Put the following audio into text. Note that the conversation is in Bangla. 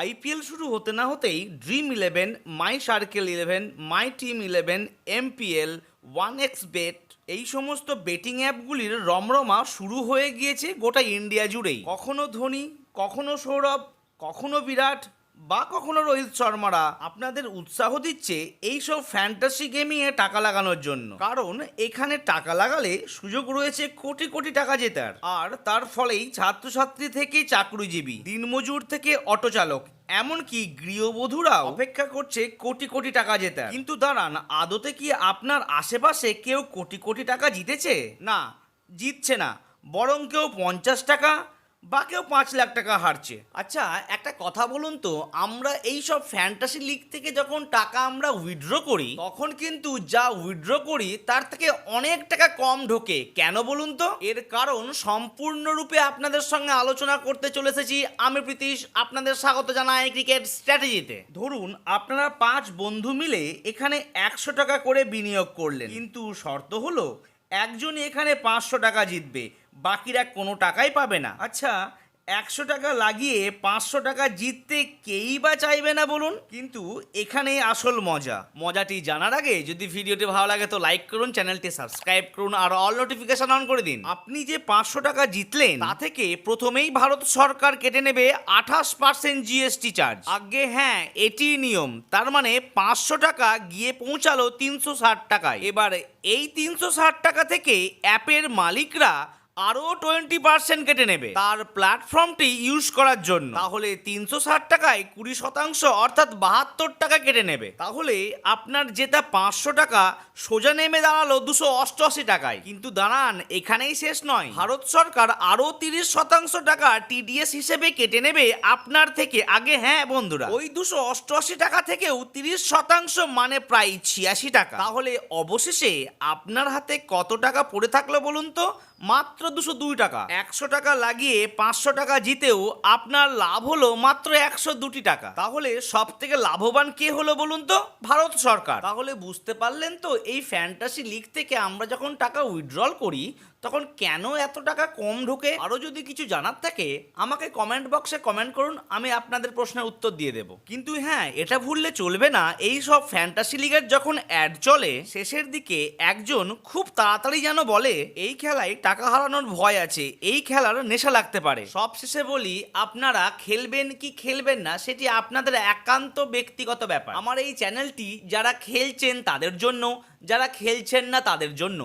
আইপিএল শুরু হতে না হতেই Dream Eleven, My Circle Eleven, My Team Eleven, MPL, one X bet এই সমস্ত বেটিং অ্যাপগুলির রমরমা শুরু হয়ে গিয়েছে গোটা ইন্ডিয়া জুড়েই। কখনো ধোনি, কখনো সৌরভ, কখনো বিরাট বা কখনো রোহিত শর্মারা আপনাদের উৎসাহ দিচ্ছে এইসব ফ্যান্টাসি গেমিংয়ে টাকা লাগানোর জন্য। কারণ এখানে টাকা লাগালে সুযোগ রয়েছে কোটি কোটি টাকা জেতার। আর তার ফলেই ছাত্রছাত্রী থেকে চাকরিজীবী, দিনমজুর থেকে অটো চালক, এমনকি গৃহবধূরা অপেক্ষা করছে কোটি কোটি টাকা জেতার। কিন্তু দাঁড়ান, আদতে কি আপনার আশেপাশে কেউ কোটি কোটি টাকা জিতেছে? না, জিতছে না, বরং কেউ 50 টাকা বা কেউ 5 লাখ টাকা হারছে। আচ্ছা, একটা কথা বলুন তো, আমরা এই সব ফ্যান্টাসি লিগ থেকে যখন টাকা আমরা উইথড্র করি, তখন কিন্তু যা উইথড্র করি তার থেকে অনেক টাকা কম ঢোকে। কেন বলুন তো? এর কারণ সম্পূর্ণরূপে আপনাদের সঙ্গে আলোচনা করতে চলে এসেছি আমি প্রীতিশ। আপনাদের স্বাগত জানাই ক্রিকেট স্ট্র্যাটেজিতে। ধরুন আপনারা 5 বন্ধু মিলে এখানে 100 টাকা করে বিনিয়োগ করলেন, কিন্তু শর্ত হলো একজনই এখানে 500 টাকা জিতবে, বাকিরা কোনো টাকাই পাবে না। আচ্ছা, 100 টাকা লাগিয়ে 500 টাকা জিততে কেই বা চাইবে না বলুন? কিন্তু এখানেই আসল মজাটি জানার আগে যদি ভিডিওটি ভালো লাগে তো লাইক করুন, চ্যানেলটি সাবস্ক্রাইব করুন আর অল নোটিফিকেশন অন করে দিন। আপনি যে 500 টাকা জিতলেন তা থেকে প্রথমেই ভারত সরকার কেটে নেবে 28% জিএসটি চার্জ। আগে হ্যাঁ, এটি নিয়ম। তার মানে 500 টাকা গিয়ে পৌঁছালো 360 টাকায়। এবার এই 360 টাকা থেকে অ্যাপের মালিকরা আরও 20% কেটে নেবে তার প্ল্যাটফর্মটি ইউজ করার জন্য। তাহলে 360 টাকায় 20% অর্থাৎ 72 টাকা কেটে নেবে। তাহলে আপনার জেতা 500 টাকা সোজা নেমে দাঁড়ালো 288 টাকায়। কিন্তু দাঁড়ান, এখানেই শেষ নয়। ভারত সরকার আরও 30% টাকা টিডিএস হিসেবে কেটে নেবে আপনার থেকে। আগে হ্যাঁ বন্ধুরা, ওই 288 টাকা থেকেও 30% মানে প্রায় 86 টাকা। তাহলে অবশেষে আপনার হাতে কত টাকা পড়ে থাকলো বলুন তো? মাত্র 202 টাকা। 100 টাকা লাগিয়ে 500 টাকা জিতেও আপনার লাভ হলো মাত্র 102 টাকা। তাহলে সব থেকে লাভবান কে হলো বলুন তো? ভারত সরকার। তাহলে বুঝতে পারলেন তো, এই ফ্যান্টাসি লিগ থেকে আমরা যখন টাকা উইথড্রল করি তখন কেন এত টাকা কম ঢোকে? আরও যদি কিছু জানার থাকে আমাকে কমেন্ট বক্সে কমেন্ট করুন, আমি আপনাদের প্রশ্নের উত্তর দিয়ে দেব। কিন্তু হ্যাঁ, এটা ভুললে চলবে না, এই সব ফ্যান্টাসি লিগের যখন অ্যাড চলে শেষের দিকে একজন খুব তাড়াতাড়ি যেন বলে এই খেলায় টাকা হারানোর ভয় আছে, এই খেলার নেশা লাগতে পারে। সব শেষে বলি, আপনারা খেলবেন কি খেলবেন না সেটি আপনাদের একান্ত ব্যক্তিগত ব্যাপার। আমার এই চ্যানেলটি যারা খেলছেন তাদের জন্য, যারা খেলছেন না তাদের জন্য।